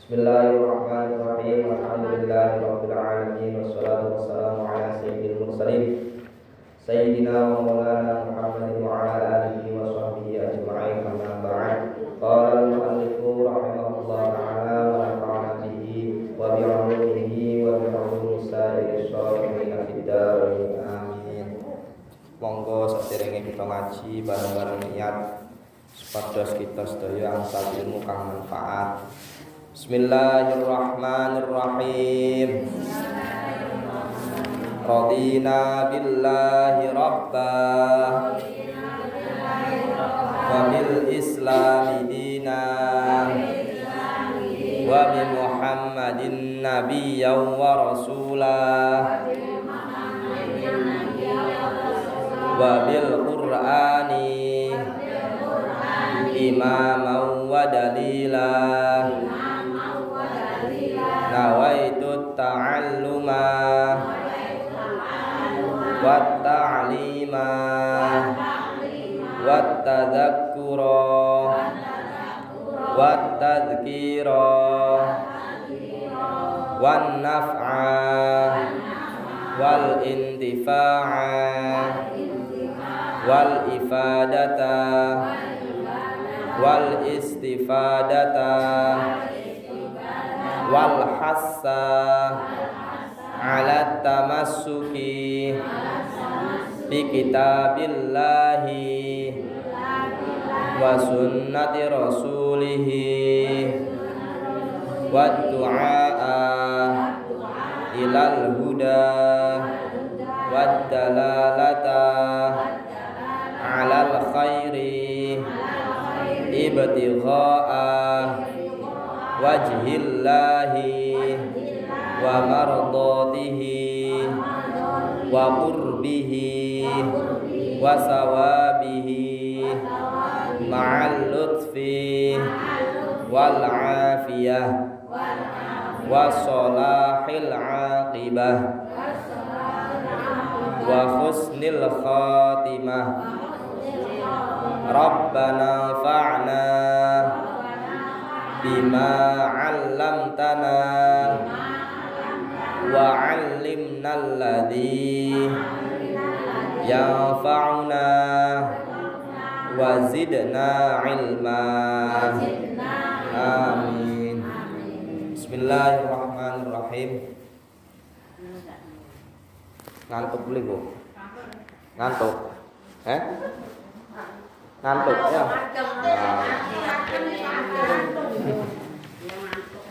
Bismillahirrahmanirrahim. Alhamdulillahirabbil alamin wassalatu wassalamu ala sayyidil mursalin sayyidina wa maulana Muhammadin wa ala alihi wa sahbihi ajma'in. Amma ba'd. Qala al-mu'allifu rahimahullah ta'ala wa nafa'ana bihi wa bi 'ulumihi wa bi 'ulumi sa'iril shalihin fid dharain. Amin. Monggo saderenge kita ngaji bareng-bareng niat supados kita sedaya angsal ilmu kang manfaat. Bismillahirrahmanirrahim. Radina billahi rabba wa bil islami dina wa bi Muhammadin nabiyyan wa rasulah wa bil Qur'ani imaman wa dalilah. Nawaitu ta'alluma wa ta'lima wa tadhakkura wa tadhkira wa naf'a wal intifa'a wal ifadata wal istifadata wal hassa ala tamassuki bi kitabillahi wa sunnati rasulihi wa du'a ilal huda wa dalalata alal khairi ibtigha'a wajhillahi wa mardatihi wa qurbihi wa sawabihi ma'al lutfi wal afiyah wa salahil aqibah wa husnil khatimah. Rabbana fa'na bima 'allamtana wa 'allimna alladhi yanfa'una wa zidna 'ilma. Amin. Bismillahirrahmanirrahim. Ngantuk boleh Bu? Ngantuk? Ngantuk ya?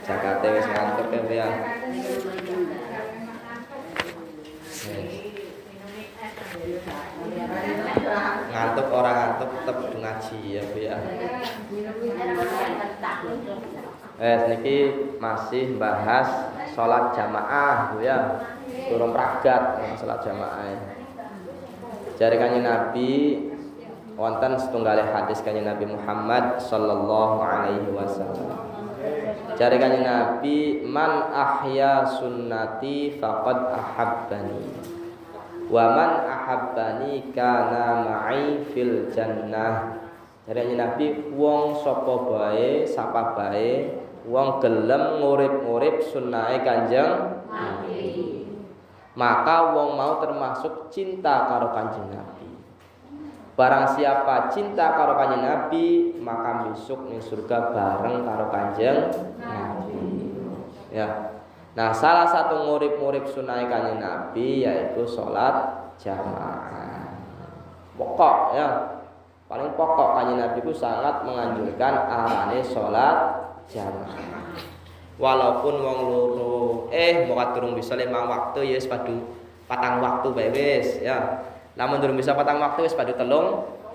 Jakate wis ngantuk ya. Ngantuk orang ngantuk tetap ngaji ya Bu ya. Niki masih bahas sholat jamaah Bu ya. Durung pragat sholat jamaah. Jare Kanjeng Nabi wonten setunggal hadis Kanjeng Nabi Muhammad sallallahu alaihi wasallam. Jare Kanjeng Nabi, man ahya sunnati faqad ahabbani wa man ahabbani kana ma'i fil jannah. Jare Kanjeng Nabi, wong sapa bae wong gelem ngurip-ngurip sunnahe Kanjeng Nabi, maka wong mau termasuk cinta karo Kanjeng Nabi. Barang siapa cinta karo Kanjeng Nabi, maka besok ning surga bareng karo Kanjeng Nabi. Ya. Nah, salah satu ngurip-ngurip sunah Kanjeng Nabi yaitu sholat jamaah. Pokok ya. Paling pokok Kanjeng Nabi itu sangat menganjurkan arane sholat jamaah. Walaupun wong loro moga durung bisa 5 waktu ya wis padu 4 waktu bae wis ya. Lamun durung bisa 4 waktu wis padu 3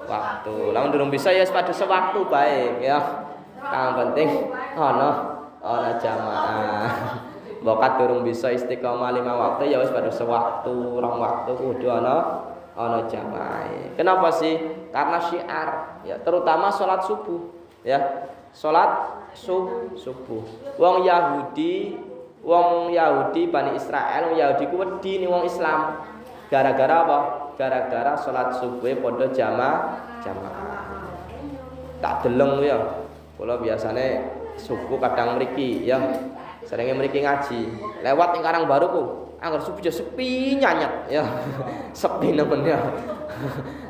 waktu. Lamun durung bisa ya wis padu sewaktu baik ya. Kang penting ana jamaah. Bokat durung bisa istiqomah 5 waktu ya wis padu sewaktu, 2 waktu kudu ana jamaah. Kenapa sih? Karena syiar ya, terutama salat subuh ya. Salat subuh. Wong Yahudi Bani Israel, wong Yahudi ku wedi ning wong Islam. Gara-gara apa? Gara-gara salat subuh padha jamaah. Tak deleng ya. Kula biasane subuh kadang mriki ya. Seringe mriki ngaji. Lewat ning Karangbaru ku, anggar subuh sepi nyanyet ya. Sepi nemen ya.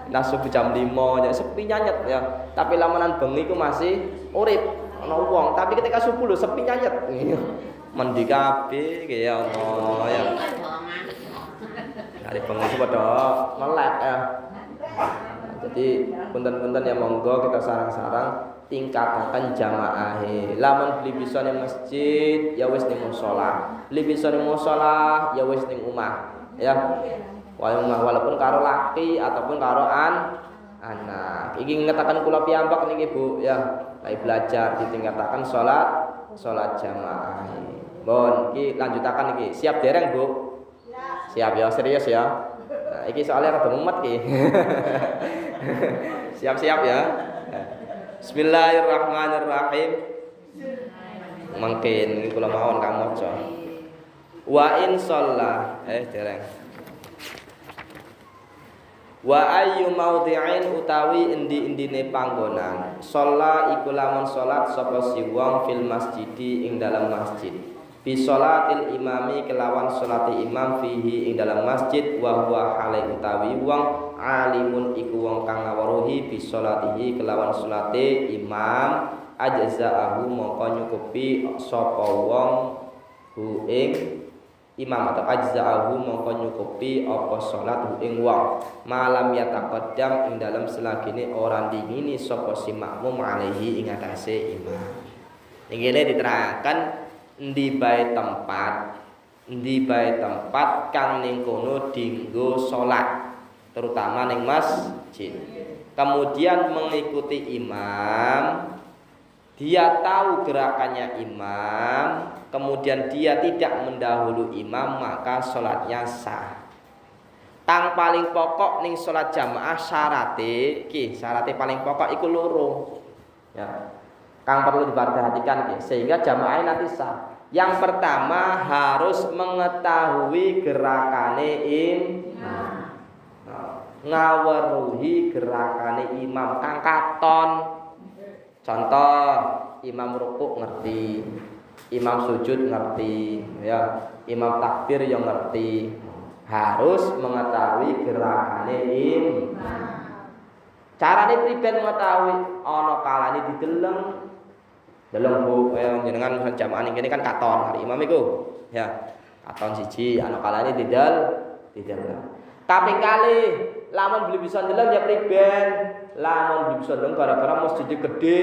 Nah subuh jam 5 ya sepi nyanyet ya. Tapi lamanan bengi ku masih urip ana wong, tapi ketika subuh lho sepi nyanyet. Mandi kabeh ya Allah ya. Hari bengi ku padha melek ya. Jadi punten-punten ya monggo kita sarang-sarang tingkataken jamaah. Lamun beli bisa ning masjid ya wis ning musala. Beli bisa ning musala ya wis ning omah. Ya. Walaupun karo laki ataupun karo anak. Iki ngetaken kula piyambak niki Bu ya. Lagi belajar ditingkataken salat jamaah. Bon, iki lanjutaken iki. Siap dereng Bu? Siap ya, serius ya. Nah, iki soalnya rada mumet iki. Siap-siap ya. Bismillahirrahmanirrahim. Mungkin kula mawon kang maca. Wa in shalla dereng. Wa ayyu maudhi'in utawi endi-endine panggonan. Shalla iku lamun salat sapa si wong fil masjidi ing dalam masjid. Bi sholatil imami kelawan salati imam fihi ing dalam masjid wa huwa hale utawi wong alimun iku wong kang ngaweruhi bi sholatihi kelawan salate imam ajza'ahu mongko nyukupi sapa wong hu ing imam atau ajza'ahu mongko nyukupi apa salat hu ing wong malam yataqaddam ing dalam selagine ora dingini sapa si makmum alaihi ing atase imam. Ingine diterangkan endi bae tempat kang ning kono dinggo salat terutama ning masjid. Kemudian mengikuti imam, dia tahu gerakannya imam, kemudian dia tidak mendahului imam, maka salatnya sah. Tang paling pokok ning salat jamaah syarate paling pokok iku loro. Ya. Kang perlu diperhatikan sehingga jamaahnya nanti sah. Yang pertama harus mengetahui gerakane imam. Ngaweruhi gerakane imam kang katon. Contoh, imam rukuk ngerti, imam sujud ngerti, ya, imam takbir yang ngerti. Harus mengetahui gerakane imam. Carane priben mengetahui ana kalane dideleng. Deleng Bu, jenengan jamaah ini kan katon hari imam iku. Ya, katon siji ana kalane dideleng. Kaping kali lamun beli bisa ndeleng ya priben. Lamun beli bisa ndeleng gara-gara masjid gede.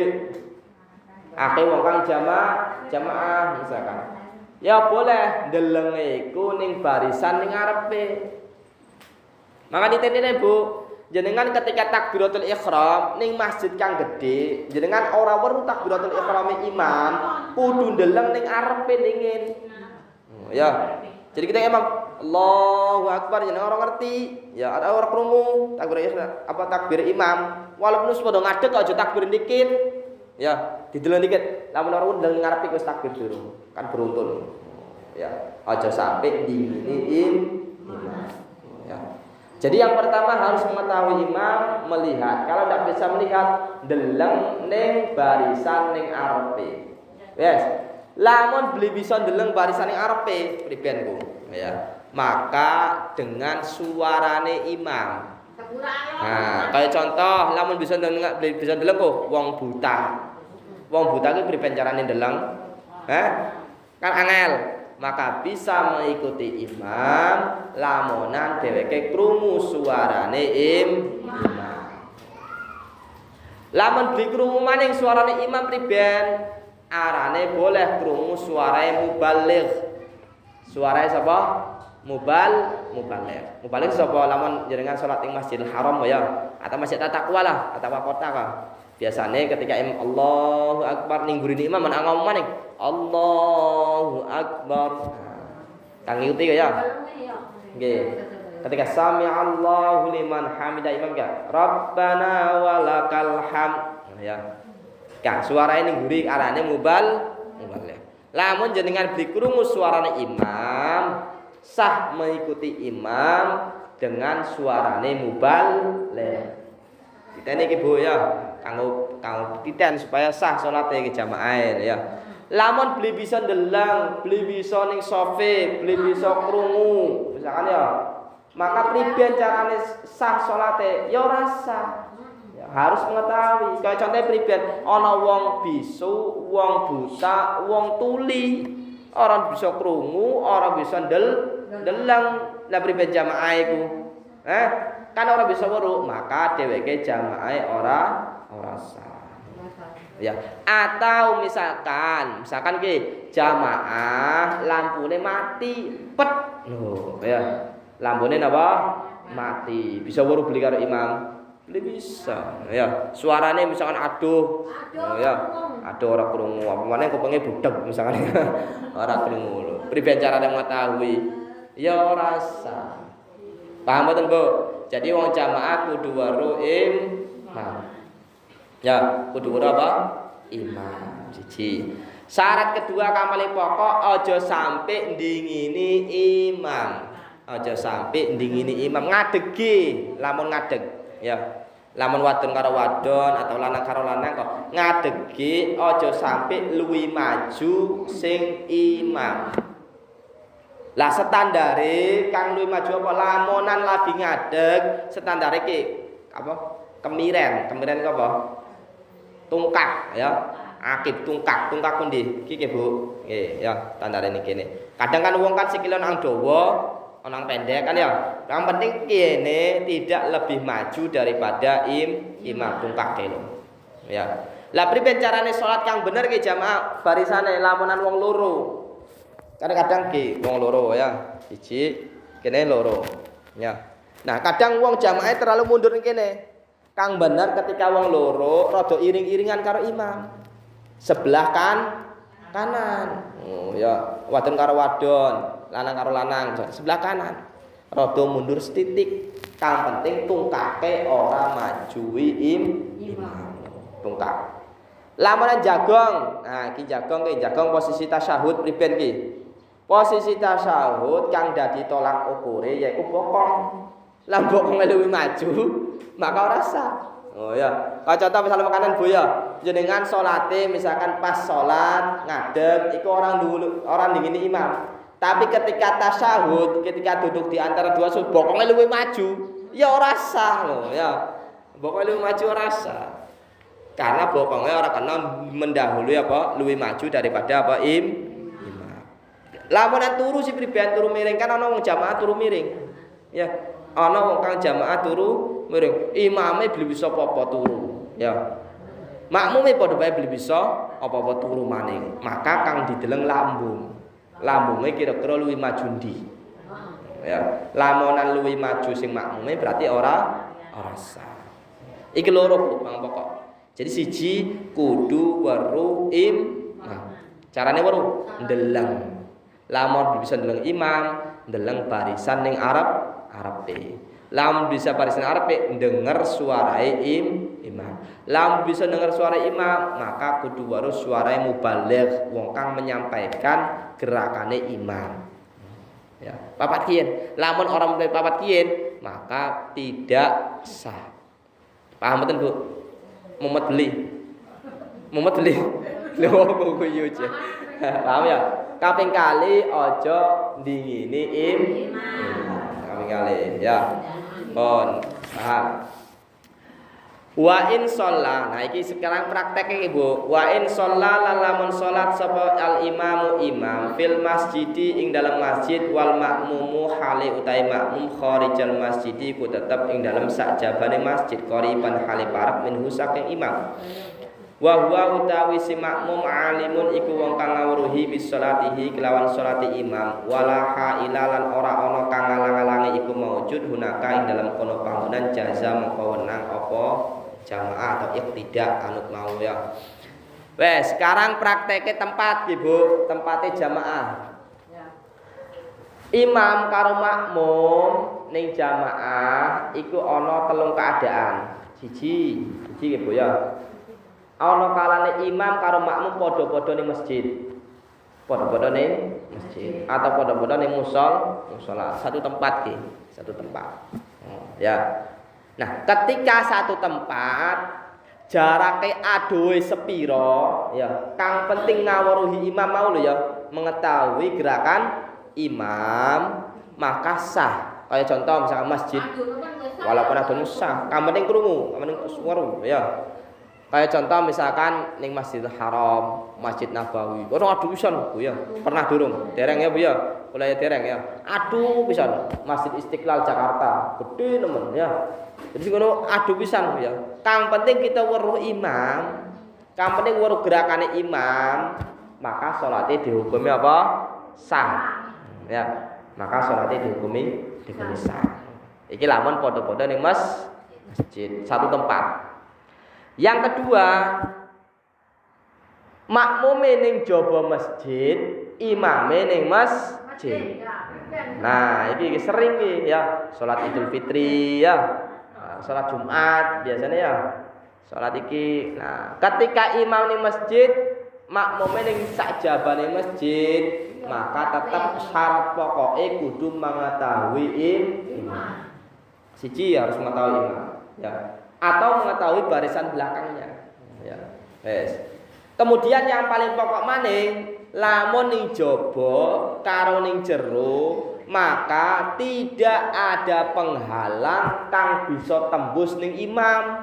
Akeh wong kang jamaah misalkan. Ya boleh ndeleng iku ning barisan ning ngarepe. Maka ditene Bu, jenengan ketika takbiratul ihram ning masjid kang gede, jenengan ora weruh takbiratul ihrame imam, kudu ndeleng ning arepe dingin. Ya. Jadi kita imam Allahu Akbar jenengan ora ngerti, ya ada ora krungu takbir imam, walaupun wis padha ngadeg aja takbir dikit. Ya, dideleng dikit. Lamun ora ndeleng ning arepe wis takbir durung. Kan beruntun. Ya, aja sampai dinginin imam. Ya. Jadi yang pertama harus mengetahui imam, melihat. Kalau tidak bisa melihat, deleng ning barisan ning arepe. Yes. Lamun beli bisa deleng barisan ning arepe, priben ku, ya. Maka dengan suarane imam. Nah, kayak contoh lamun bisa deleng kok wong buta. Wong buta ki priben carane deleng? Kan angel. Maka bisa mengikuti imam lamunan dheweke krungu suarane imam. Lamun dikrungu maning suarane imam priben arane boleh krungu suarane mubaligh. Suarane sapa? Mubaligh. Mubaligh sapa lamun jenengan salat ing Masjidil Haram ya atau Masjid Taqwa lah atau kota ka. Biasane ketika imam Allahu Akbar ning gurine imam men ngomong maning Allahu Akbar. Kang ngikuti ya. Nggih. Ketika sami Allahu liman hamidah imam ka Rabbana walakal hamd. Ya. Kang suarane ning guri arane mubaligh. Lamun jenengan dikrungu suarane imam, sah mengikuti imam dengan suarane mubaligh. Ditene iki Bu ya, kanggo kang titen supaya sah salate iki jamaah ya. Lamun beli bisa ndelang, beli bisa ning sofe, beli bisa krungu, misalkan ya. Maka priben carane sah salate ya ora sah. Ya, harus mengetahui. Kayak contohnya priben ana wong bisu, wong buta, wong tuli, orang bisa krungu, orang bisa ndelang. Lah priben jamaah iku? Kan orang bisa weruh, maka dheweke jamaah ora sah. Ya, atau misalkan ki jamaah lampune mati, pet. Loh, ya. Lampune napa? Mati. Bisa weruh beli karo imam? Beli bisa. Ya, suarane misalkan aduh. Oh ya, aduh ora krungu. Apa meneh kupenge budeg misalkan. Ora krungu lho. Priben carane mengetahui? Ya ora sah. Paham mboten, Bu? Jadi wong jamaah kudu weruh imam. Ya, kudu weruh apa? Imam. Siji. Syarat kedua kamale pokok aja sampai ndingini imam. Aja sampai ndingini imam ngadegi, lamun ngadeg ya. Lamun wadon karo wadon atau lanang karo lanang kok ngadegi aja sampai luwih maju sing imam. Lah standare kang luwih maju apa lamunan lagi ngadeg standare ki apa? Kemiren apa? Tungkak ya. Akib tungkak pundi? Iki Bu. Nggih ya tandare niki kene. Kadang kan wong kan sikile nang dawa, nang pendek kan ya. Yang penting kene tidak lebih maju daripada imam tungkak lho. Ya. Lah priben carane salat kang bener ki jamaah barisane lamunan wong loro. Kadang-kadang ki wong loro ya. Siji kene loro. Ya. Nah, kadang wong jamaah terlalu mundur kene. Kang bener ketika wong loro rada iring-iringan karo imam. Sebelah kanan. Oh ya, wadon karo wadon, lanang karo lanang, sebelah kanan. Rada mundur setitik. Kang penting tungkake ora majuwi imam. Tungkak. Lamun jagong. Nah, iki jagong posisi tasyahud priben ki? Posisi tasyahud kang dadi tolak ukure yaiku bokong. Lah bokonge luwih maju, maka ora sah. Oh ya, kalau contoh misalnya makanan Bu ya, jenengan salate misalkan pas salat ngadeg iku orang dingini imam. Tapi ketika tasyahud, ketika duduk di antara dua sujud bokonge luwih maju, ya ora sah lho ya. Bokonge luwih maju ora sah. Karena bokonge ora kena mendahului apa? Luwih maju daripada apa? Imam. Lamunan turu si priben turu miring kan ana wong jamaah turu miring. Ya. Ana wong kang jamaah turu miring, imame beli bisa apa-apa turu, ya. Makmume padha bae beli bisa apa-apa turu maning. Maka kang dideleng lambung. Lambunge kira-kira luwih maju ndi? Ya, lamunan luwih maju sing makmume berarti ora sah. Iki loro bang pokok. Jadi siji kudu weruh imam. Carane weruh ndeleng. Lamun bisa ndeleng imam, ndeleng barisan ning arepe. Lamun bisa barisan arepe denger suarae imam. Lamun bisa denger suara imam, maka kudu weruh suarae mubaligh, wong kang menyampaikan gerakane imam. Ya, papat kiyen. Lamun orang mulai papat kiyen, maka tidak sah. Paham mboten, Bu? Mumet beli. Lho kok guyu aja. Paham ya? Kaping kali aja ndingini imam. Kaping kali ya. Pon, paham. Wa in sholla. Nah iki sekarang prakteknya Ibu. Wa in sholla lamun salat sapa al imamu imam fil masjidi ing dalam masjid wal makmumu hale utai makmum kharijal masjidi ku tetep ing dalam sakjabane masjid qoriban hale parek minhu saking imam. Wa huwa utawi si makmum alimun iku wong kang ngawruhi bis salatihi kelawan salati imam wala hailalan ora ana kang ngalang-alangi iku maujud hunaka ing dalam kono panggonan jaza mengko wenang apa jamaah atau tidak anut mau ya. Wes, sekarang prakteknya tempat Ibu, tempatnya jamaah. Imam karo makmum ning jamaah iku ana telung keadaan. Siji Ibu ya. Ana kalane imam karo makmum padha-padha ning masjid. Padha-padha ning masjid atau padha-padha ning musala. Satu tempat ki, satu tempat. Ya. Nah, ketika satu tempat jarake adohe sepiro ya, kang penting ngawruhi imam mau lho ya, mengetahui gerakan imam maka sah. Kayak contoh misalkan masjid walaupun adone sah, kang penting krungu, kang penting weru ya. Kayak contoh misalkan ning Masjidil Haram, Masjid Nabawi. Ora aduh pisan Bu ya. Pernah durung? Dereng ya Bu ya. Kula ya dereng ya. Aduh pisan. Masjid Istiqlal Jakarta. Gede nemen ya. Jadi ngono aduh pisan Bu ya. Kang penting kita weruh imam. Kang penting weruh gerakane imam, maka salate dihukumi apa? Sah. Ya. Maka salate dihukumi sah. Iki lamun padha-padha ning masjid, satu tempat. Yang kedua, makmume ning jaba masjid, imame ning masjid. Nah, iki sering iki ya, salat Idul Fitri ya. Salat Jumat biasanya ya. Salat iki. Nah, ketika imam ning masjid, makmume ning sakjabane masjid, maka tetap syarat pokoke kudu mengetahui imam. Siji harus mengetahui imam, ya. Atau mengetahui barisan belakangnya. Ya. Yes. Kemudian yang paling pokok maning, lamun ning jaba karo ning jero, maka tidak ada penghalang kang bisa tembus ning imam.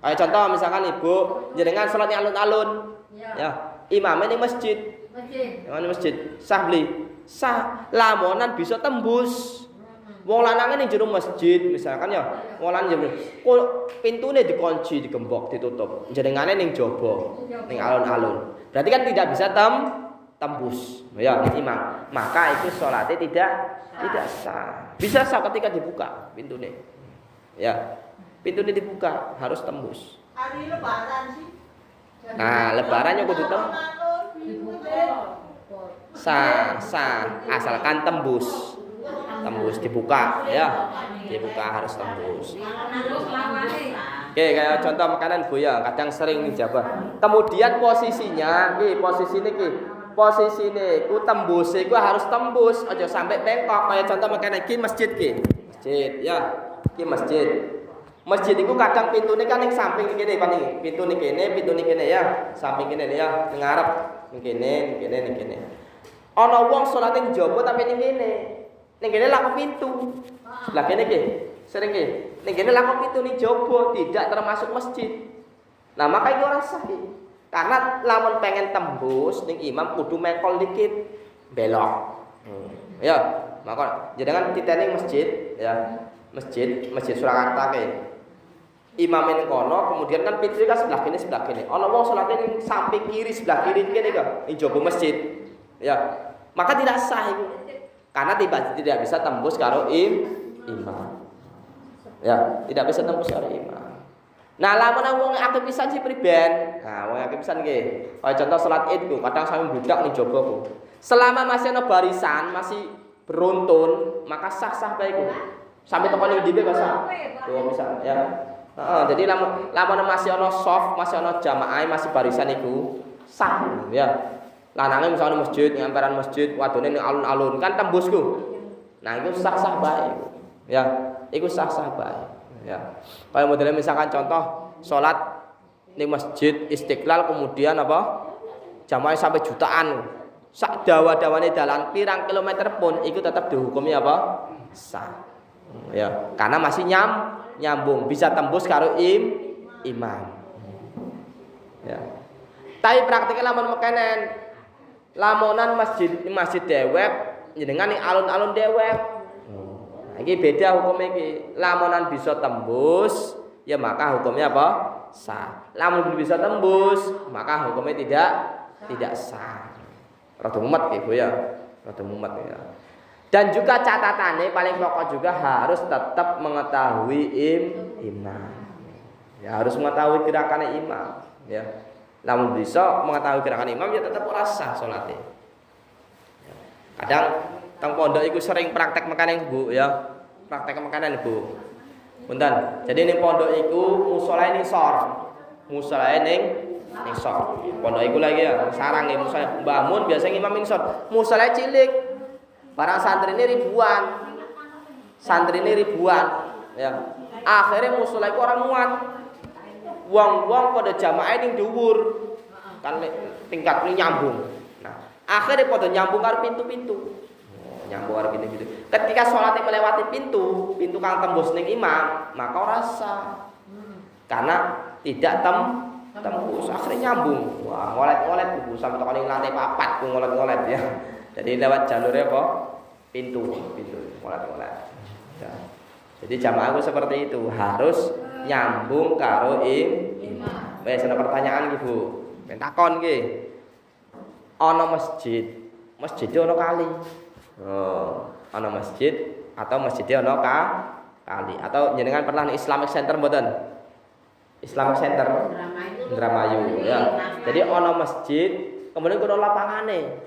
Kayak contoh misalkan Ibu jenengan salatnya alun-alun. Ya, imamnya ning masjid. Masjid. Sah beli. Sah. Lamunan bisa tembus. Wong lanange ning jero masjid misalkan ya, wong lanang jero kok pintune dikunci, digembok, ditutup. Jenengane ning jaba, ning alun-alun. Berarti kan tidak bisa tembus. Ya, imam. Maka itu salate tidak sah. Bisa sah ketika dibuka pintune. Ya. Pintune dibuka harus tembus. Hari lebaran sih. Nah, lebarannya kudu sah asalkan tembus dibuka ya, dibuka harus tembus. Oke, kayak contoh makanan Bu ya, kadang sering dijabah. Kemudian posisinya posisine ku tembus iku harus tembus, aja sampai bengkok. Kayak contoh makanan iki masjid ya, iki masjid. Masjid iku kadang pintune kan ning samping kene paling. Pintu ning kene ya, samping kene ya, ning ngarep ning kene. Ana wong salate njaba tapi ning kene. Ning kene laku pintu. Sebelah kene iki, sering iki. Ning kene laku pintu ning jaba, tidak termasuk masjid. Nah, maka iki ora sah iki. Karena lamun pengen tembus ning imam kudu mengkol dikit, belok. Ya, maka jenengan titeni masjid ya. Masjid Surakarta kae. Imam ning kono, kemudian kan pintu kan sebelah kene. Ana wong salate ning samping kiri, sebelah kiri kene kok, ning jaba masjid. Ya. Maka tidak sah itu. Karena tidak bisa tembus karo imam. Ya, tidak bisa tembus karo imam. Nah, lamun wong akeh pisan sih priben. Nah, wong akeh pisan nggih. Kaya contoh salat Id ku, kadang sampe budak ning jaba ku. Selama masih ana barisan, masih beruntun, maka sah-sah bae ku. Sampai tekan ning dhewe kok sah. Tuh misal ya. Jadi lamun masih ana soft, masih ana jamaah, masih barisan iku sah ya. Lanange misalnya masjid, ning emperan masjid, wadone ning alun-alun kan tembusku. Nah, itu sah-sah bae. Ya, iku sah-sah bae. Ya. Kayak modelnya misalkan contoh salat ning Masjid Istiqlal kemudian apa? Jamaah sampai jutaan. Sak dawa-dawane dalan pirang kilometer pun iku tetap dihukumi apa? Sah. Ya, karena masih nyambung, bisa tembus karo imam. Ya. Tapi praktiknya lamun mekenen lamunan masjid dewek jenengan ning alun-alun dewek. Nah, iki beda hukumnya iki. Lamunan bisa tembus, ya maka hukumnya apa? Sah. Lamun belum bisa tembus, maka hukumnya tidak sah. Rada mumet iki, Bu ya. Rada mumet ya. Dan juga catatannya paling pokok juga harus tetap mengetahui imam. Ya, harus mengetahui gerakannya imam, ya. Namun bisa mengetahui gerakan imam ya tetap ora sah salate. Kadang teng pondok iku sering praktek makanan Bu ya. Praktek makanan Bu. Punten. Jadi ning pondok iku musolae ning sor. Musolae ning sor. Pondok iku lagi ya sarang ning musolae bangun biasanya imam ning sor. Musolae cilik. Barang santri ini ribuan. Ya. Akhirnya musolae iku ora muat. wong-wong pada jamaah ning dhuwur. Kan tingkat ini nyambung. Nah, akhirnya pada nyambung karo pintu-pintu. Nyambung karo pintu-pintu. Ketika salat melewati pintu kang tembus ning imam, maka ora sah. Karena tidak tembus, akhirnya nyambung. Wah, ngolet-ngolet kudu sampai tekan ning lantai 4 ku ngolet-ngolet ya. Jadi lewat jalurnya apa? Pintu ngolet-ngolet. Ya. Jadi jamaah itu seperti itu, harus nyambung karo imam. Wes ana pertanyaan iki, Bu. Ben takon iki. Ana masjid ana kali. Oh, ana masjid atau masjidnya ana kali atau jenengan pernah nih Islamic Center mboten? Islamic Center Indramayu ya. Jadi ana masjid, kemudian kuna lapangane.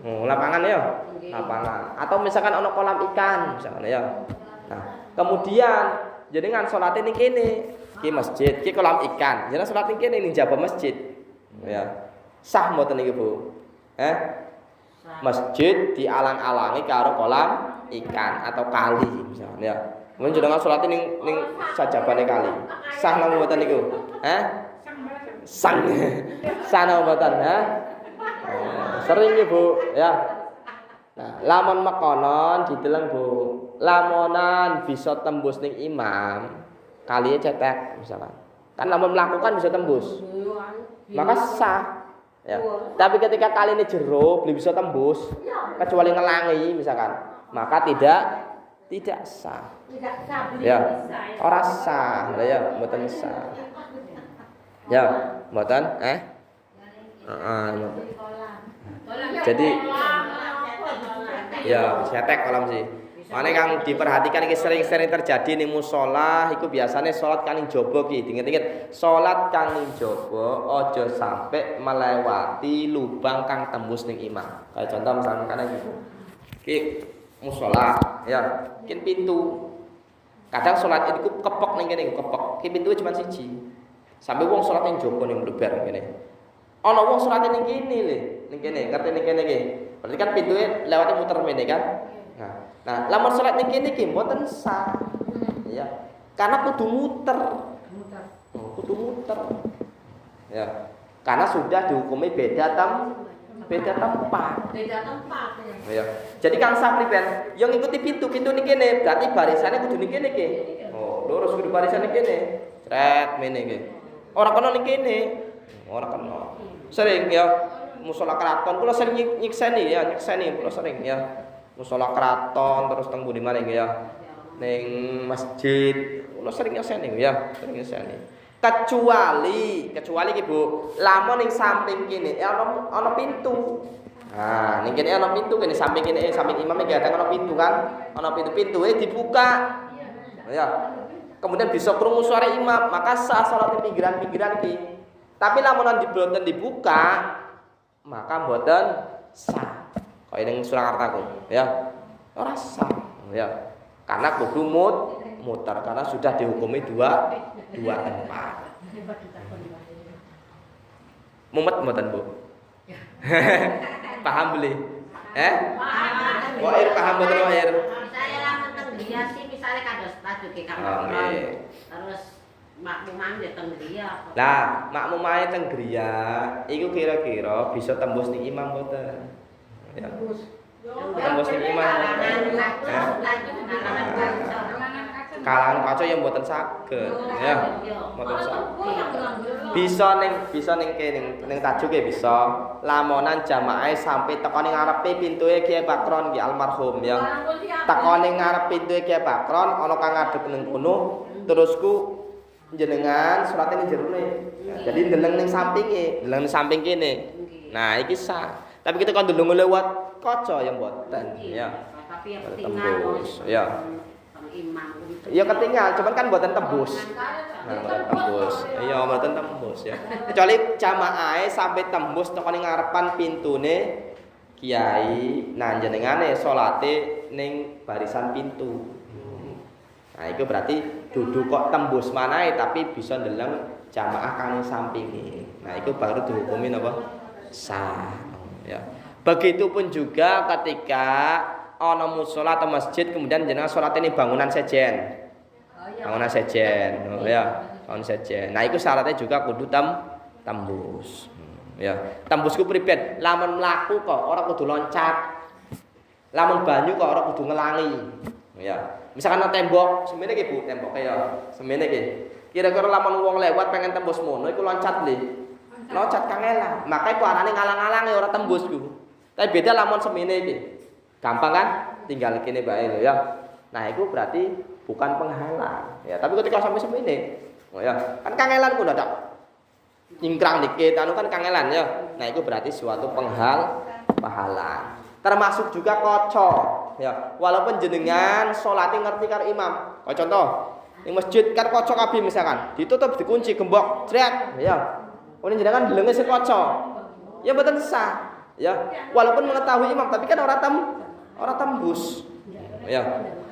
Lapangan ya. Lapangan. Atau misalkan ana kolam ikan misalkan ya. Nah, kemudian jenengan salate ning kene, ki masjid, ki kolam ikan. Jenengan salat ning kene ning jaba masjid. Ya. Sah mboten iki, Bu? Masjid dialang-alangi karo kolam ikan atau kali misalnya ya. Mun jenengan salat ning sajabane kali. Sah nang mboten niku? Sang. Sana mboten, sering Ibu ya. Nah, lamun mekonon dideleng Bu. Lamunan bisa tembus ning imam, kalinya cetek misalkan. Kan lamun melakukan bisa tembus. Maka sah. Ya. Tapi ketika kali ini jero belum bisa tembus kecuali ngelangi misalkan, maka tidak sah. Ya, ora sah, ya, mboten sah. Ya, mboten jadi ya cetek kolam sih. Mane kang diperhatikan iki sering-sering terjadi ning musala iku biasane salat kang ning jaba ki. Inget-inget, salat kang ning jaba aja sampai melewati lubang kang tembus ning imam. Kayak contoh misalnya kan iki. Ki musala ya, kin pintu. Kadang salat itu kepek ning kene, kepek. Ki pintu cuma siji. Sampai wong salat ning jaba ning mlebar kene. Ana wong salat ning kene lho, ning kene, ngerti ning kene iki. Berarti kan pintunya lewatnya muter mene kan? Nah, lamun salat ning kene iki mboten sah. Ya. Karena kudu muter. Kudu muter. Ya. Karena sudah dihukumi beda tempat. Ya. Jadi kang sah priben, yang ngikuti pintu ning kene, berarti barisannya kudu ning kene iki. Oh, lurus kudu barisan ning kene. Cret mene iki. Ora kena ning kene. Ora kena. Sering ya musala keraton kula sering nyikseni kula sering ya. Musala keraton terus teng pundi maning ya. Ning masjid kula sering nyikseni ya, sering nyikseni. Kecuali iki Bu, lamun ning samping kene ana pintu. Nah, ning kene ana pintu kene samping kene samping imam iki ada ana pintu kan? Ana pintu-pintuke dibuka. Ya. Kemudian bisa krungu suara imam, maka sah salat ing pinggiran-pinggiran iki. Tapi lamun boten dibuka, maka mboten sah. Kaya ning Surakarta ku, ya. Ora sah, ya. Karena kudu muter karena sudah dihukumi dua tempat. Mumet mboten, Bu? Paham beli? Wair paham mboten wair? Saya lamun teng dia sih misale kados tajuke kamar. Terus makmuman di teng griya. Lah, makmumahe teng griya iku kira-kira bisa tembus ning imam mboten? Ya. Tembus ning imam. Kalangan kaca yang mboten saged, ya. Mboten saged. Bisa ning kene ning tajuke bisa. Lamonan jamaah sampai teko ning ngarepe pintuke Kiai Bakron ki almarhum ya. Teko ning ngarep pintuke Kiai Bakron ana kang ngadep ning kono, terusku jenengan salate ning jerone. Jadi ndeleng ning samping kene. Nah, iki sah. Tapi kita kan ndeleng lewat kaca yang mboten ya. Tapi yang tembus. Ya. Ya ketinggal, cuman kan mboten tembus. Nah, mboten tembus. Iya, mboten tembus ya. Kecuali jamaah sampai tembus teko ning ngarepan pintune kiai, nah jenengane salate ning barisan pintu. Nah, itu berarti duduk kok tembus manae tapi bisa ndeleng jamaah kang sampingi. Nah, itu baru dihukumi apa? Sah. Ya. Begitupun juga ketika ana musala atau masjid kemudian jenengan salat ini bangunan sejen. Bangunan sejen. Oh ya. kon sejen. Nah iku syaratnya juga kudu tembus. Ya, tembus ku pripun? Lamun mlaku kok ora kudu loncat. Lamun banyu kok ora kudu ngelangi. Ya. Misalkan ana tembok, semene iki Bu, temboke ya. Semene iki. Kira-kira lamun wong lewat pengen tembus mono iku loncat le. Loncat kangelan. Maka iku arane ngalang-alange ora tembus ku. Tapi beda lamun semene iki. Gampang kan? Tinggal kene bae lho ya. Nah, itu berarti bukan penghalang. Ya, tapi ketika sampai semene, oh ya, kan kangelan ku dadak nyingkrang dikit, anu kan kangelan ya. Nah, itu berarti suatu penghalang. Termasuk juga kocok. Ya, walaupun jenengan salate ngerti karo imam. Kaya contoh, ning masjid kan kocok kabeh misalkan, ditutup dikunci gembok, jret, ya. Kemudian jenengan delenge sing kocok. Ya mboten sah. Ya, walaupun mengetahui imam tapi kan ora tembus. Ya,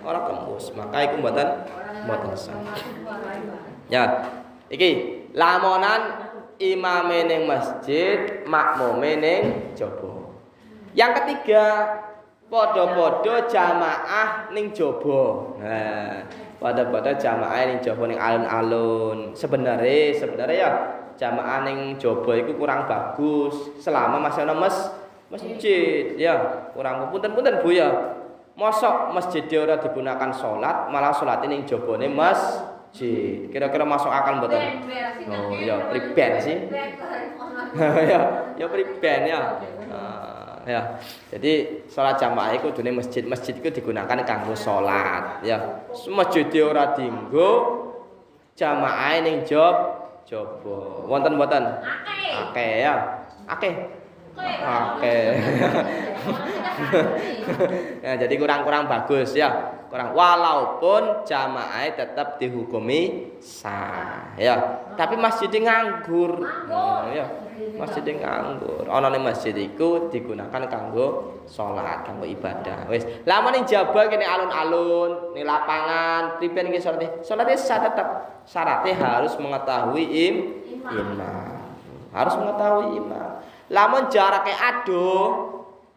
ora tembus. Maka iku mboten sah. Ya, iki lamonan imame ning masjid, makmume ning jaba. Yang ketiga, padha-padha jamaah ning jaba. Nah, padha-padha jamaah ning jaba ning alun-alun. Sebenarnya ya jamaah ning jaba iku kurang bagus selama masih ana masjid ya. Kurang punten-punten Bu ya. Mosok masjid ora digunakan salat, malah salat ning jabane masjid. Kira-kira masuk akal mboten? Oh ya priben sih. ya priben ya. Ya. Jadi salat jamaah iku kudune masjid iku digunakan kanggo salat ya. Masjid ora dienggo jamaah ning jaba. Wonten mboten? Akeh ya. Akeh. Ya, jadi kurang bagus ya. Walaupun jamaah tetap dihukumi sah ya. Tapi masjidnya nganggur. Ya. Masjid nganggur. Ana ning masjid iku digunakan kanggo salat, kanggo ibadah. Wis, lamun ning jaba kene alun-alun, ning lapangan, priben iki salate? Salate sah tetep. Syaratnya harus mengetahui imam. Harus mengetahui imam. Lamun jaraknya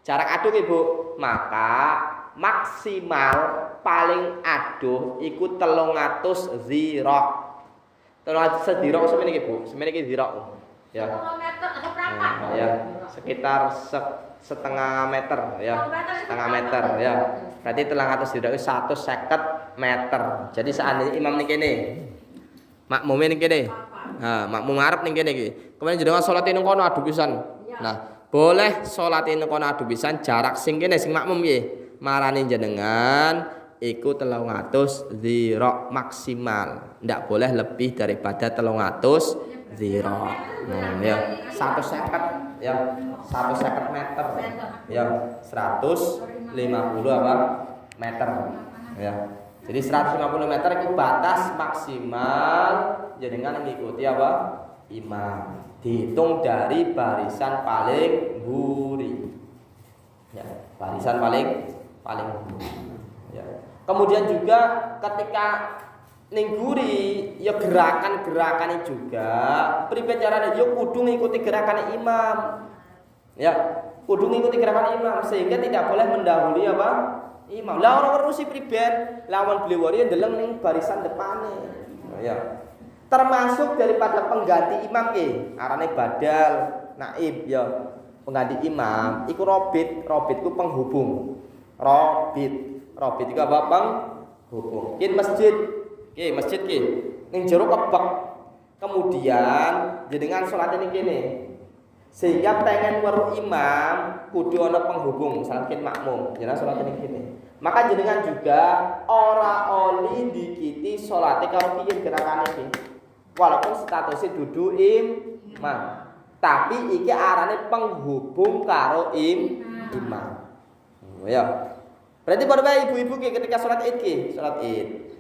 jarak aduh Ibu, maka maksimal paling aduh iku 300 zira. 300 zira semene iki Bu, semene iki zira. Ya. Ya, sekitar setengah meter ya. Setengah meter ya. Berarti 300 zira itu 150 meter. Jadi seandainya imam ning kene, makmume ning kene. Nah, makmum ngarep ning kene iki. Kemudian jenengan salat ning kono adu pisan. Nah, boleh salat ning kono adu pisan jarak sing kene sing makmum piye? Marani jenengan iku 300 zira maksimal. Ndak boleh lebih daripada 300 zira. Ya, 150 ya. 150 meter. Ya, 150 apa? Meter. Ya. Jadi 150 meter itu batas maksimal jenengan mengikuti apa? Imam. Dihitung dari barisan paling mburi. Ya, barisan paling mburi. Ya. Kemudian juga ketika ning mburi ya gerakan-gerakane juga priben carane ya kudu ngikuti gerakane imam. Ya, kudu ngikuti gerakan imam sehingga tidak boleh mendahului apa? Imam. Lah orang werusi priben, lawan beliau ndeleng ning barisan depane. Ya. Termasuk daripada pengganti imam arane badal, naib ya. Pengganti imam iku robit ku penghubung. Robit iku apa? Penghubung. Masjid ning jero kebek. Kemudian jenengan salat ning kene. Sehingga pengen weruh imam kudu ana penghubung, misalkan makmum, jenengan salat ning kene. Maka jenengan juga ora oli dikiti salate karo piye gerakane iki. Walaupun statusnya dudu imam, tapi iki arane penghubung karo imam. Ya. Berarti pada ibu-ibu ketika salat Id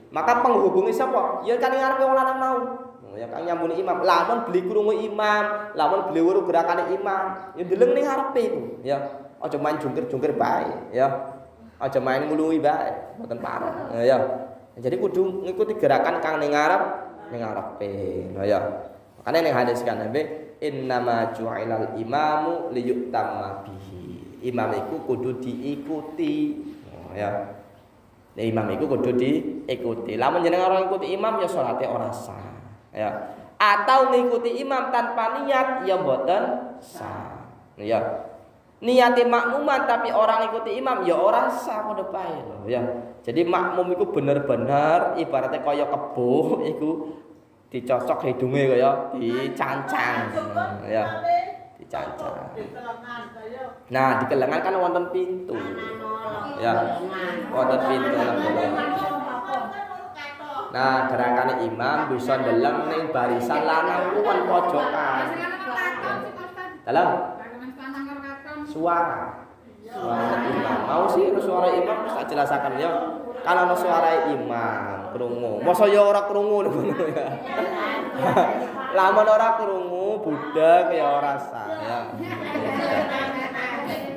maka penghubungnya siapa? Ya kan ngarepe wong lanang mau. Ya kan nyambuni imam. Lamun beli krungu imam, lamun beli weruh gerakane imam, ya ndeleng ning ngarepe iku. Ya. Aja main jungkir-jungkir bae, ya. Aja main nguluwi bae, mboten parah. Ya. Jadi kudu ngikuti gerakan kang ning ngarepe. Ya. Makane ning hadis kan Nabi innama ju'ilal imamu liyutamma bihi. Imam iku kudu diikuti. Ya. Imam iku kudu diikuti. Lamun jenengan ora ngikuti imam ya salate ora sah. Ya. Atau ngikuti imam tanpa niat ya mboten sah. Ya. Niati makmuman tapi orang ikuti imam ya ora sah padha bae lho ya. Jadi makmum iku bener-bener ibaratnya kaya kebo iku dicocok hidunge kaya dicancang. Ya. Dicancang. Nah, di kelengan kan wonten pintu. Ya. Wonten pintu nah, gerakannya imam bisa ndeleng ning barisan lanang kuwi pojokan. Dalam suara imam. Mau sih suara imam tak jelasaken ya. Kalau ana suara imam krungu. Mosok ya ora krungu ngono ya. Lamun ora krungu budak ya ora sah ya.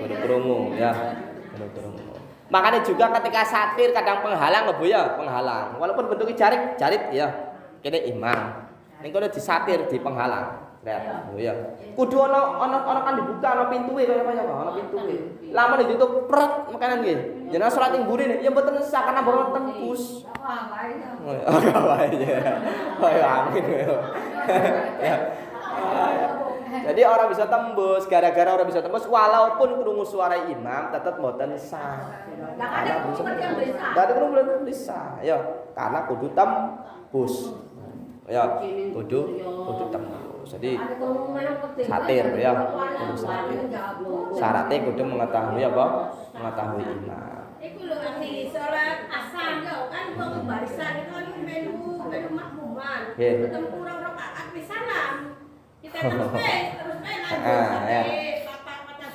Kudu krungu ya. Kudu krungu. Makanya juga ketika satir kadang penghalang nggak bu ya, penghalang. Walaupun bentuknya jarit ya. Kene imam. Ning kono disatir di penghalang. Lihat, bu ya. Kudu ono kan dibuka ono pintuwe kaya ono pintuwe. Lamun ditutup pret makanan nggih. Jenengan salat ing mburi ya mboten sah karena baru tembus. Agak wae ya. Kaya angin ya. Jadi orang bisa tembus, gara-gara orang bisa tembus walaupun krungu suara imam tetap mboten sah. Enggak ada krungu bisa. Ya, karena kudu tembus. Ya, kudu tembus. Jadi satir ya, kudu satir. Syaratnya kudu mengetahui apa? Mengetahui imam. Iku lho ngerti salat asar kan wong barisan itu kan melu makmuman. Ketemu kurang rakaat pisanan. Kita terus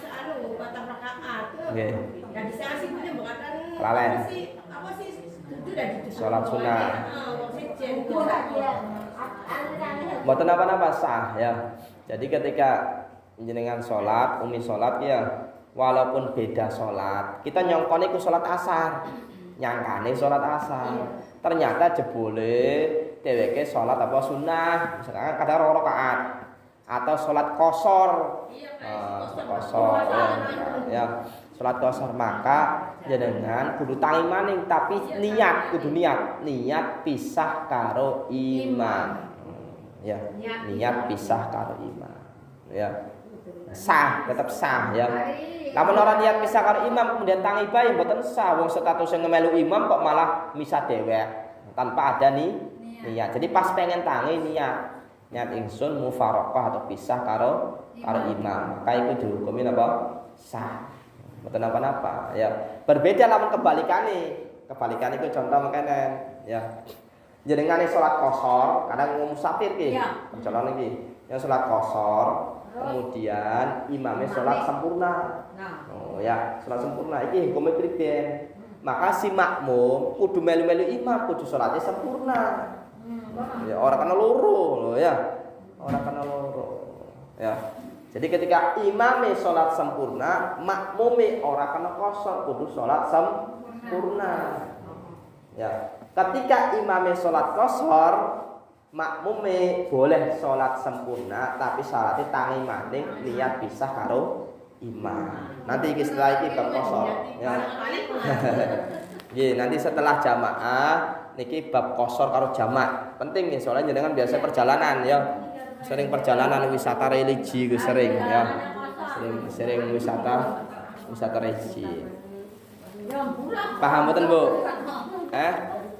lanjut kata rakaat. Nggih. Dan di sana sih punya mengatakan apa sih itu dari salat sunah. Mboten apa-apa sah ya. Jadi ketika jenengan salat, umi salat ya, walaupun beda salat, kita nyongkone ku salat asar. Nyangkane salat asar. Ternyata jebule dheweke salat apa sunah, misalkan kadang rakaat. Atau sholat kosor, kosor ya, sholat kosor maka jenengan kudu tangi maning tapi niat kudu niat pisah karo imam ya, niat pisah karo imam ya, sah tetap sah ya. Lamun orang niat pisah karo imam kemudian tangi bae mboten sah, wong statusnya ngemelu imam kok malah misah dhewek tanpa ada niat. Jadi pas pengen tangi niat ingsun mufaraqah atau pisah karo imam, maka itu dihukumi apa? Sah. Mboten napa-napa ya. Berbeda lamun kebalikannya itu contoh makanan ya. Jenengane salat kosor, kadang musafir ki. Contoh iki, yang salat kosor, kemudian imamnya salat sempurna. Oh ya, salat sempurna iki hukume priben. Maka si makmum kudu melu-melu imam, kudu salatnya sempurna. Ya orang kena loro loh ya. Orang kena loro. Ya. Jadi ketika imame salat sempurna, makmume ora kena kosor, kudu salat sempurna. Ya. Ketika imame salat kosor, makmume boleh salat sempurna tapi syaratnya tangi maning niat pisah karo imam. Nanti setelah iki bab kosor ya. Nanti setelah jamaah niki bab kosor karo jamak penting nih soalnya jenengan biasa perjalanan ya, sering perjalanan wisata religi sering ya, sering wisata religi. Paham mboten Bu?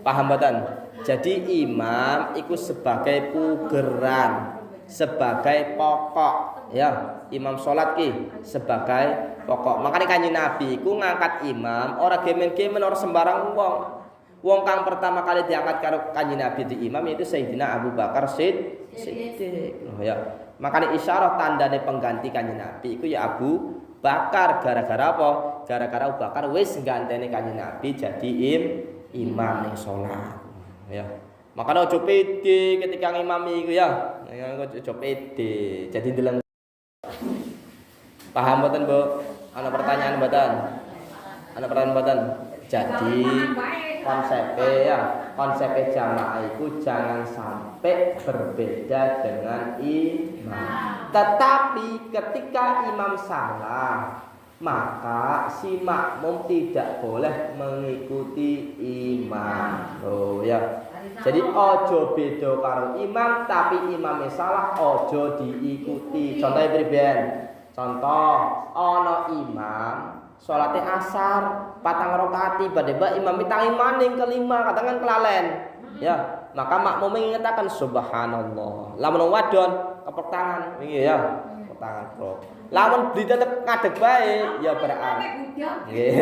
Paham mboten? Jadi imam itu sebagai pugeran, sebagai pokok ya, imam sholat ki sebagai pokok. Makanya kanjeng Nabi ku ngangkat imam ora gemen-gemen ora sembarang wong kang pertama kali diangkat karo kanjeng Nabi di imam yaitu Sayyidina Abu Bakar Siddiq. Ya. Makanya isyarah tandane pengganti kanjeng Nabi iku ya Abu Bakar, gara-gara apa? Gara-gara Abu Bakar wis gantene kanjeng Nabi jadi imam ning salat. Ya. Makanya ojo pede ketika ngimami iku ya. Ojo pede. Jadi ndeleng. Paham mboten, Bu? Ana pertanyaan mboten? Jadi konsepnya jamaah itu jangan sampai berbeda dengan imam. Tetapi ketika imam salah, maka si makmum tidak boleh mengikuti imam. Oh ya, Jadi ojo beda karo imam tapi imame salah ojo diikuti. Contohnya priben. Contoh ana imam salate asar 4 rakaat tiba-tiba imam tangi maning kelima katakan kelalen. Ya, maka makmum mengatakan subhanallah. Lamun wadon kepek tangan wingi ya. Kepek tangan, Bro. Lamun beli tetep ngadeg bae ya berarti. Nggih.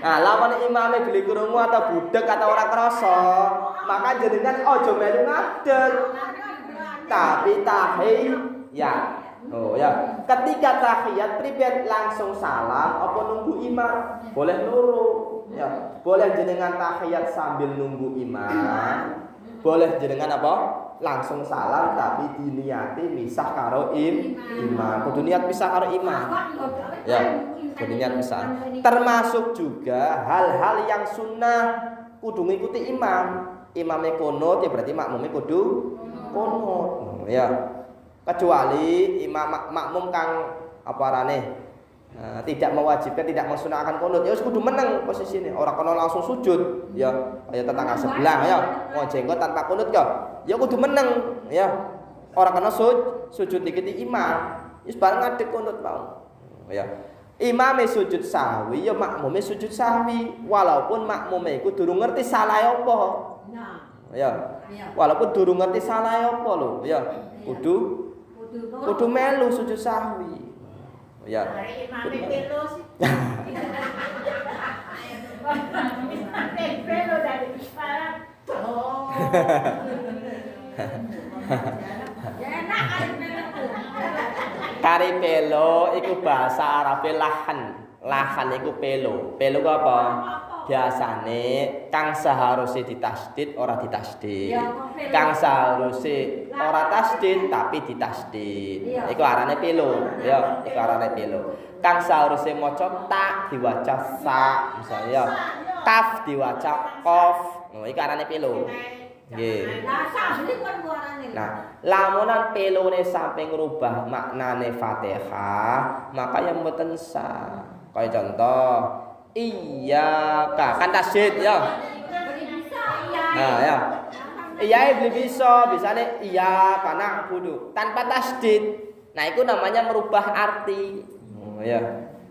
Nah, lawan imame beli krungu atau budek atau ora krasa, maka jenengan ojo melu ngadeg. Tapi tahiyat. Oh ya, ketika tahiyat pribadi langsung salam apa nunggu imam? Boleh loro. Ya, boleh jenengan tahiyat sambil nunggu imam. Boleh jenengan apa? Langsung salam tapi diniati misah karo imam. Kudu niat misah karo imam. Ya, kudu niat misah. Termasuk juga hal-hal yang sunnah kudu ngikuti imam. Imame kunut ya berarti makmume kudu kunut. Ya. Kecuali imam makmum kang apa arane tidak mewajibkan, tidak mensunahkan kunut, ya wis kudu meneng posisine, ora kena langsung sujud. Ya, kaya tetangga sebelah ya, mau jenggot tanpa kunut ya kudu meneng ya. Ora kena sujud dikiti imam. Wis bareng ngadeg kunut mau. Ya. Imame sujud sahwi ya makmume sujud sahwi, walaupun makmume iku durung ngerti salah apa. Ya. Walaupun durung ngerti salah apa lho, ya. Kudu melu sujud sahwi. Ya. Imame pelus. Pelo dari kepala. Oh. Kari pelo iku bahasa Arabe lahan. Lahan iku pelo. Pelo ku apa? Biasane kang seharusnya ditasdid ora ditasdid. Kang seharusnya ora tasdid tapi ditasdid. Iku arane pelo, ya, iku arane pelo. Kang seharusnya maca tak diwaca sa, misalnya kaf diwaca qaf. Oh, iku arane pelo. Nggih. Nah, lamunan pelone sampai ngrubah maknane Fatihah, maka yang mboten sah. Kaya contoh iya kan tasdid ya. Nah ya. Iya beli bisa nih iya karena kudu tanpa tasdid. Nah itu namanya merubah arti. Oh ya.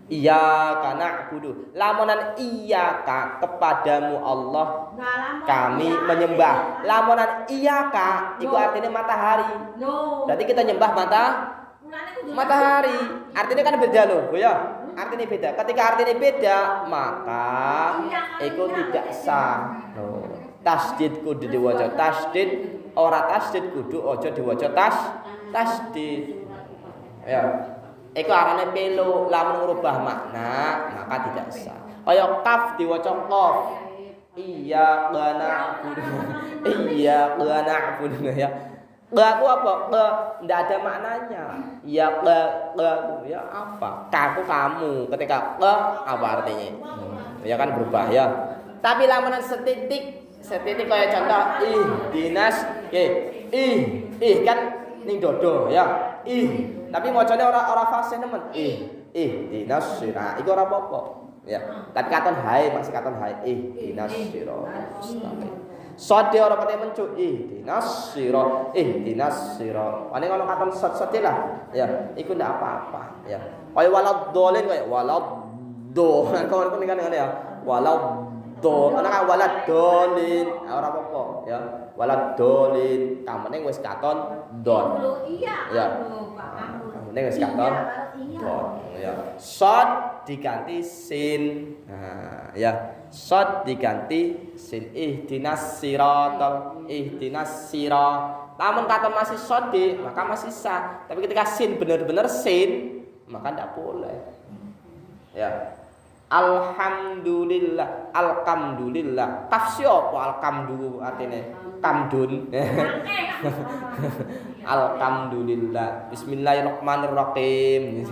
Iya karena kudu. Lamunan iya kepadamu Allah kami menyembah. Lamunan iya itu artinya matahari. Berarti kita nyembah matahari. Artinya kan beda loh, ya. Artinya beda. Ketika artinya beda, maka itu tidak sah. Tasdid kudu diwaca tasdid, ora tasdid kudu aja diwaca tasdid. Ya. Iku arane pelo, lamun ngrubah makna, maka tidak sah. Kaya kaf diwaca qaf. Iya na'budu. Iya na'budu ya. Ba ku apa? Ba ndak ada maknanya. Ya ya apa? Kaku kamu. Ketika apa artinya? Ya kan berubah ya. Tapi lamunan setitik kayak contoh dinas kan ning dodo ya. Tapi macane ora fasih nemen. Dinas sira. Iku ora apa-apa. Ya. Tapi katon hae masih katon hae. Dinas sira. Sode ora pate mencuk dinas sira. Paling kalau katon sot-sote lah. Ya, iku ndak apa-apa ya. Kaya waladolin kaya waladdo. Kawan kan ya. Waladdo. Ana kan waladolin. Ora apa-apa ya. Waladolin. Kamane wis katon don. Ya. Kamane wis katon don. Ya. Sot diganti sin. Nah, ya. Sod diganti sin ihdinas siratal Namun kata masih sodi maka masih sah. Tapi ketika sin benar-benar sin maka tidak boleh. Ya. Alhamdulillah. Tafsir apa alhamdu artinya? Kamdun. Alhamdulillah. Bismillahirrahmanirrahim.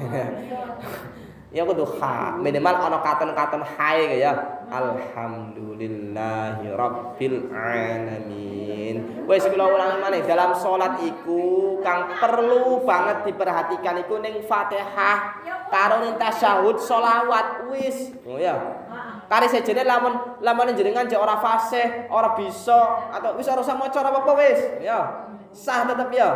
Ya kudu ha, minimal ana katon-katon hae ya. Alhamdulillahi rabbil alamin. Wis kula ulangi maneh dalam salat iku kang perlu banget diperhatikan iku ning Fatihah karo ning tasyahud selawat wis. Oh ya. Kari sejene lamun jenengan jek ora fasih, ora bisa atau wis ora usah maca apa-apa wis. Ya. Sah tetep ya.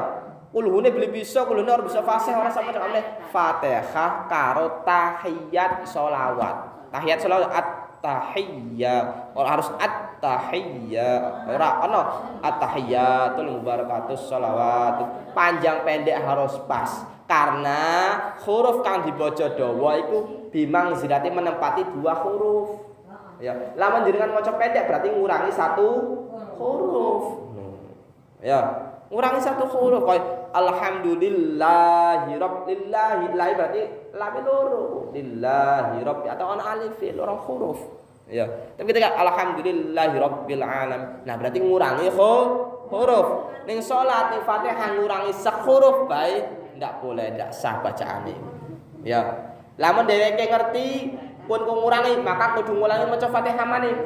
Kulhune beli bisa, kulhune ora bisa fasih ora usah maca Fatihah karo tahiyat sholawat. Tahiyat sholawat at-tahiyyah. Ora harus at-tahiyyah. Ora ana at-tahiyyatul mubarakatus sholawat. Panjang pendek harus pas. Karena huruf kang dibaca dawa iku bimang zirati menempati 2 huruf. Ya, lamun jenengan maca pendek berarti ngurangi 1 huruf. Ya, ngurangi 1 huruf kaya alhamdulillahirabbillahi berarti lam loro. Lillahi rabbi atau ana alif loro huruf. Ya, tapi ketika alhamdulillahirabbil alamin. Nah, berarti ngurangi huruf. Ning salat ning Fatihah ngurangi sehuruf bae ndak boleh, ndak sah bacaane. Ya. Lamun dheweke ngerti pun ngurangi, maka kudu ngulangi maca Fatihah maneh.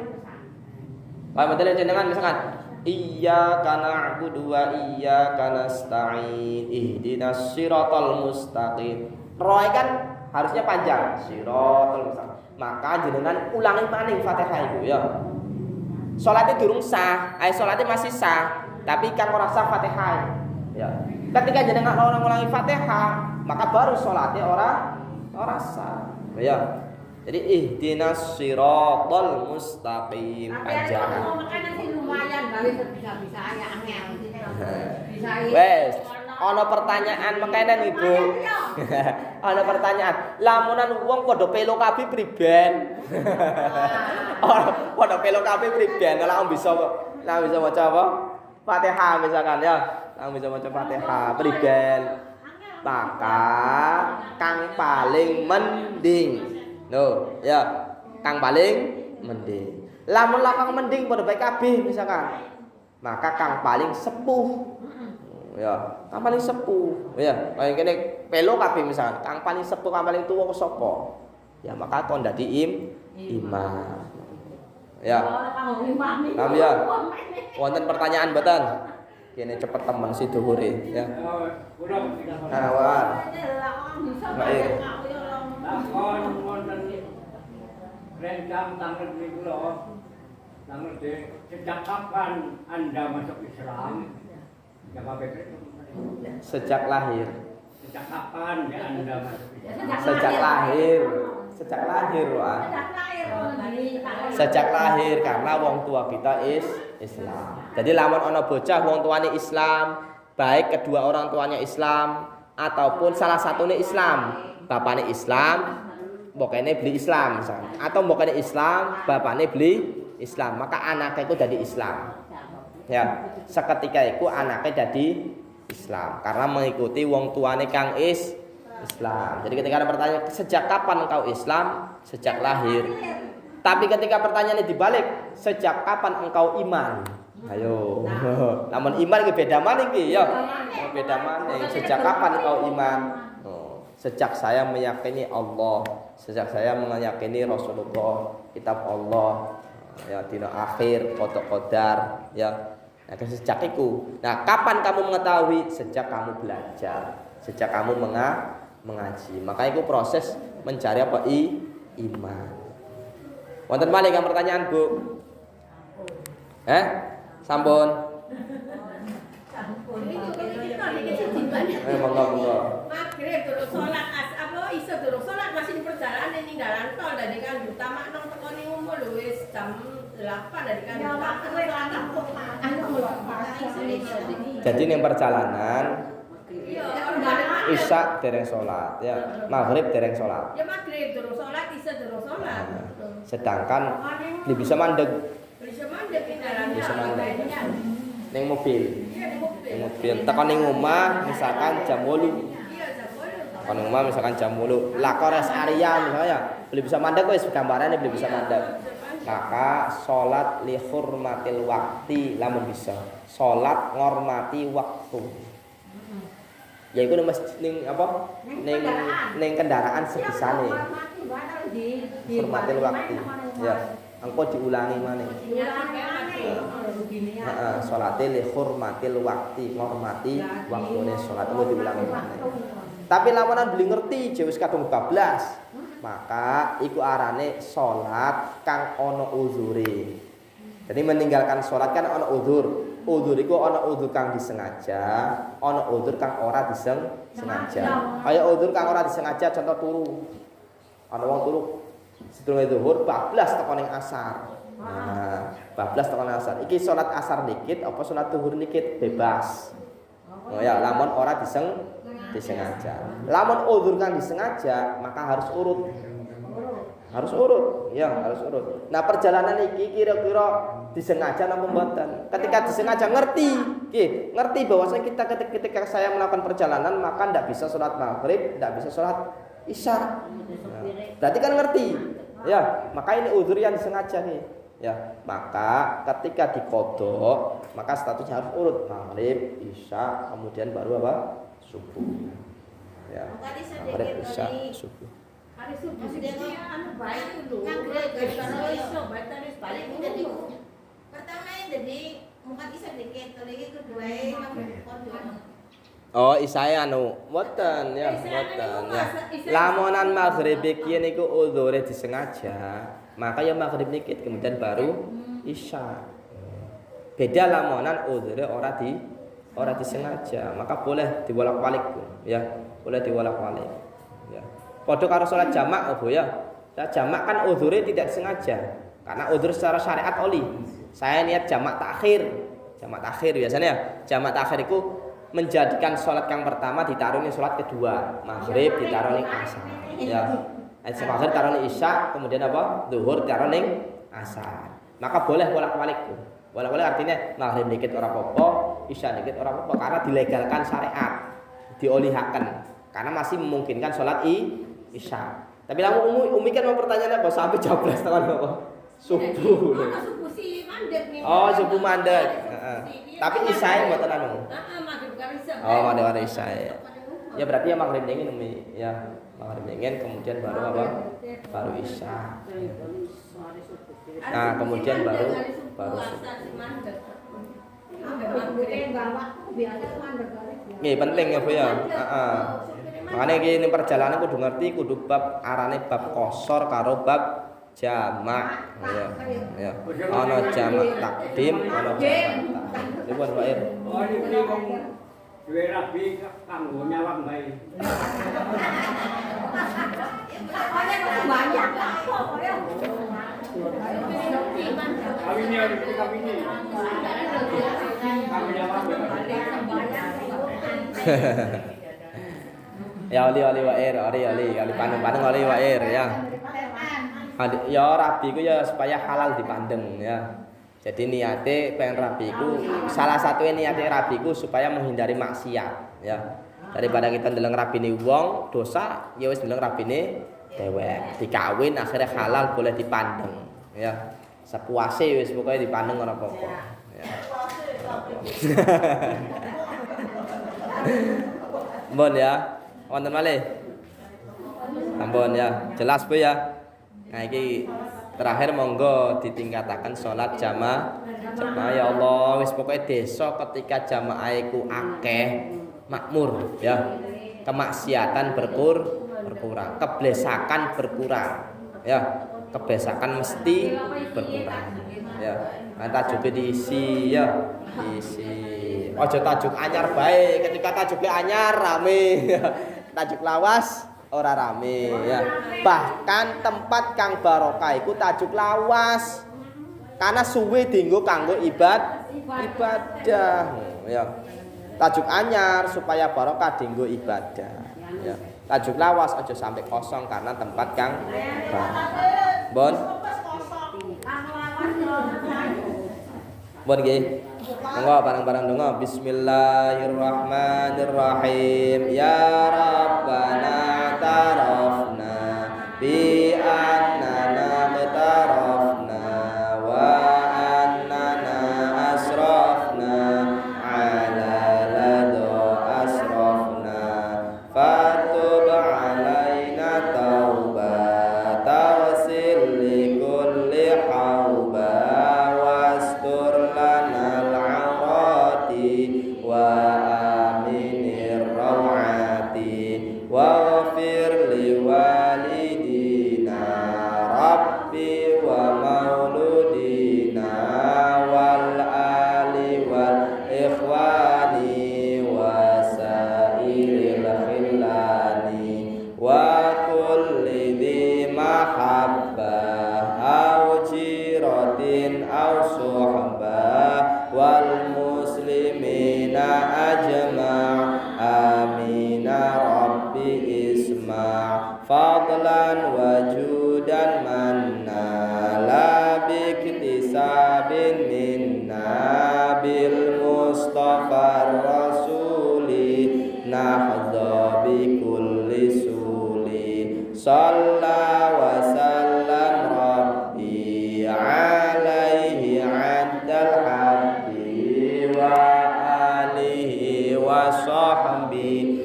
Kaya modele jenengan misalkan iyyaka na'budu wa iyyaka nasta'in ihdinas siratal mustaqim. Roe kan harusnya panjang, siratal mustaqim. Maka jenengan ulangi maneh Fatihah iku ya. Salate durung sah, salate masih sah, tapi kang ora sah Fatihah. Ya. Ketika jenengan orang ulangi Fatihah, maka baru salatnya ora sah. Ya. Jadi ihdinas siratal mustaqim panjang. Makanya sih lumayan bisa ya angel. Wes, ana pertanyaan mekanen Ibu. Ana pertanyaan. Lamunan wong padha pelo kabeh priben. Padha pelo kabeh priben. Lah bisa maca apa? Fatihah misalkan ya. Kang bisa maca Fatihah priben. Maka kang paling mending. No, ya. Kang paling mending. Lamun kang mending padha bae kabeh misalkan. Maka kang paling sepuh. Ya, kang paling sepuh. Ya, kaya kene pelo kabeh misalkan. Kang paling sepuh, kang paling tuwa ku sapa? Ya, maka kon dadi imam. Ya. Paham ya? Wonten pertanyaan mboten? Kene cepet temen si dhuwure ya. Wan. Baik. Lakon wonten rencang tanggal niku lho. Tanggal sejak kapan Anda masuk Islam? Sejak lahir. Sejak kapan Anda masuk Islam? Sejak lahir. Sejak lahir, Wan. Sejak lahir karena wong tua kita Islam. Jadi lamun ana bocah wong tuane Islam, baik kedua orang tuanya Islam ataupun salah satunya Islam, bapaknya Islam, bokene beli Islam misalkan. Atau bokene Islam, bapaknya beli Islam, maka anaknya itu jadi Islam. Ya, seketika itu anaknya jadi Islam karena mengikuti wong tuane kang Islam. Jadi ketika ada pertanyaan sejak kapan engkau Islam? Sejak lahir. Tapi ketika pertanyaannya dibalik, sejak kapan engkau iman? Ayo. Namun iman iki beda mana iki ya? Beda mana? Sejak kapan engkau iman? Sejak saya meyakini Allah, sejak saya meyakini Rasulullah, kitab Allah, ya dina akhir, qadar, ya. Nah, sejak itu. Nah, kapan kamu mengetahui? Sejak kamu belajar, sejak kamu mengaji. Maka itu proses mencari apa? Iman. Wonten malih kang pertanyaan, Bu? Sampun. Monggo. Maghrib terus sholat iso terus sholat masih di perjalanan ini ninggalan tol dari kan utama nang teko ning umur lho wis jam 8 dari kan Jadi ning perjalanan Isya dereng sholat ya, maghrib dereng sholat. Ya maghrib terus sholat, isya terus sholat. Sedangkan dia bisa mandek. Bisa mandek ninggalan. Bisa mandek. Ning mobil. Ning mobil. Tekan ning omah misalkan jam 8. Tekan ning omah misalkan jam 8. Lah kok rest area misalnya beli bisa mandek wis gambarane beli bisa mandek. Maka sholat li hurmatil waqti lamun bisa. Sholat ngormati waktu. Ya itu ning apa? Ning kendaraan sebisane. Hormatil waktu. Ya, engko diulangi maneh. Heeh, salate li hurmatil waktu, ngormati waktune salat engko diulangi maneh. Tapi lamunan beli ngerti wis kadung bablas. maka iku arane salat kang ana uzure. Jadi meninggalkan salat kan ana uzur. Uzur iku ana uzur kang disengaja, ana uzur kang ora disengaja. Kaya uzur kang ora disengaja contoh turu. Ana wong turu sedurunge zuhur bablas teko ning asar. Nah, bablas teko ning asar. Iki salat asar dikit apa salat zuhur dikit bebas. Oh ya, lamun ora disengaja. Lamun uzur kang disengaja, maka harus urut. Harus urut, ya harus urut. Nah perjalanan iki kira-kira disengaja napa mboten? Ketika disengaja ngerti, ngerti bahwasanya kita ketika saya melakukan perjalanan maka ndak bisa sholat maghrib, ndak bisa sholat isya. Nah, berarti kan ngerti, ya. Maka ini uzur yang disengaja nih, ya. Maka ketika dikodok, maka statusnya harus urut maghrib, isya, kemudian baru apa? Subuh. Ya, maghrib, isya, subuh. Hari subuh sih anu baik dulu. Kan gara-gara iso baik terus balik jadi pertama jadi muka isa dikit lagi kedua Oh, isae anu mboten ya, mboten ya. Lamonan maghrib iki niku uzure disengaja, maka ya maghrib dikit kemudian baru isya. Beda lamonan uzure ora disengaja, maka boleh diwolak-walik ya, boleh diwolak-walik. Ya. Padha karo salat jamak oh ya. Salat jamak kan uzure tidak sengaja. Karena uzur secara syariat oli. Saya niat jamak takhir. Jamak takhir biasanya ya. Jamak takhir itu menjadikan salat yang pertama ditaruh ning salat kedua. Maghrib ditaruh ning asar. Ya. Asar maghrib taruh ning isya, kemudian apa? Zuhur taruh ning asar. Maka boleh bolak-balik. Bolak-balik artinya maghrib dikit ora apa-apa, isya dikit ora apa-apa karena dilegalkan syariat. Diolihaken. Karena masih memungkinkan salat isya. Tapi lamun umi kan mau pertanyaannya apa sampai jam 12 teman apa? Subuh. Subuh sih mandek nih. Oh, subuh mandek. Tapi isya mboten anu. Maghrib karo isya. Oh, mandek isya. Ya berarti ya maghrib dingin umi ya. Maghrib dingin kemudian baru apa? Baru isya. Nah, kemudian baru Nggih penting ya Bu ya. Heeh. Makanya ini perjalanan kudu ngerti kudu bab arane bab kosor karo bab jamak ya. Ya. Ana jamak takdim, ana jamak ta'khir. Ribon Pak Ir. Oh iki wong duwe rabi kanggo nyawang bae. Banyak lah kok ya. Kawinnya harus kawinnya. Kawin nyawang bae. Ya oli wair, oli pandeng oli wair ya. Ya rabi ku ya supaya halal dipandeng ya. Jadi niate pengen rabi ku salah satu niate rabi ku supaya menghindari maksiat ya. Daripada kita ndeleng rabine wong dosa, ya wis ndeleng rabine dewek. Dikawin akhirnya halal boleh dipandeng ya. Sepuase wis pokoke dipandeng ora apa-apa ya. Bon ya. Wonten malih. Ampun ya, jelas Bu ya. Nah iki terakhir monggo ditingkataken salat jamaah. Ya Allah, wis pokoke desa ketika jamaah iku akeh makmur ya. Kemaksiatan berkurang, keblesakan berkurang. Ya, kebesakan mesti berkurang. Ya, tajuke diisi ya, diisi. Ojo tajuk anyar bae, ketika tajuknya anyar rame. Tajuk lawas ora rame ya. Bahkan tempat kang barokah iku tajuk lawas. Karena suwe dienggo kanggo ibadah ya. Tajuk anyar supaya barokah dienggo ibadah ya. Tajuk lawas aja sampai kosong karena tempat kang barokah. Bon. Bon nggih. Monggo bareng-bareng donga bismillahirrahmanirrahim ya rabbana tarafna bi annana mutarafna wa annana asrafna ala lado asrafna fatub alaina tauba tawsil li kulli hauba wastur lana وآمن الروعات واغفر لوالدي fadlan wa judan manna la biktisabin minna bil mustafa rasuli nahza bi kulli suli salla wa sallam rabbi alaihi addal habbi wa alihi wa sahbihi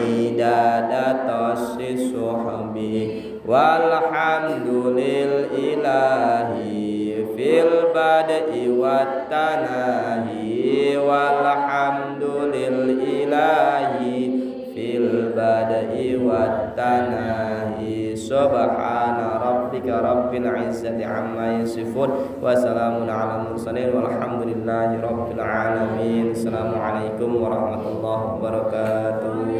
idadatas suhbi walhamdulil ilahi fil bad'i wat tanahi walhamdulil ilahi fil bad'i wat tanahi subhana rabbika rabbil izzati amma yasifun wa salamun alal mursalin walhamdulillahi rabbil alamin. Assalamualaikum warahmatullahi wabarakatuh.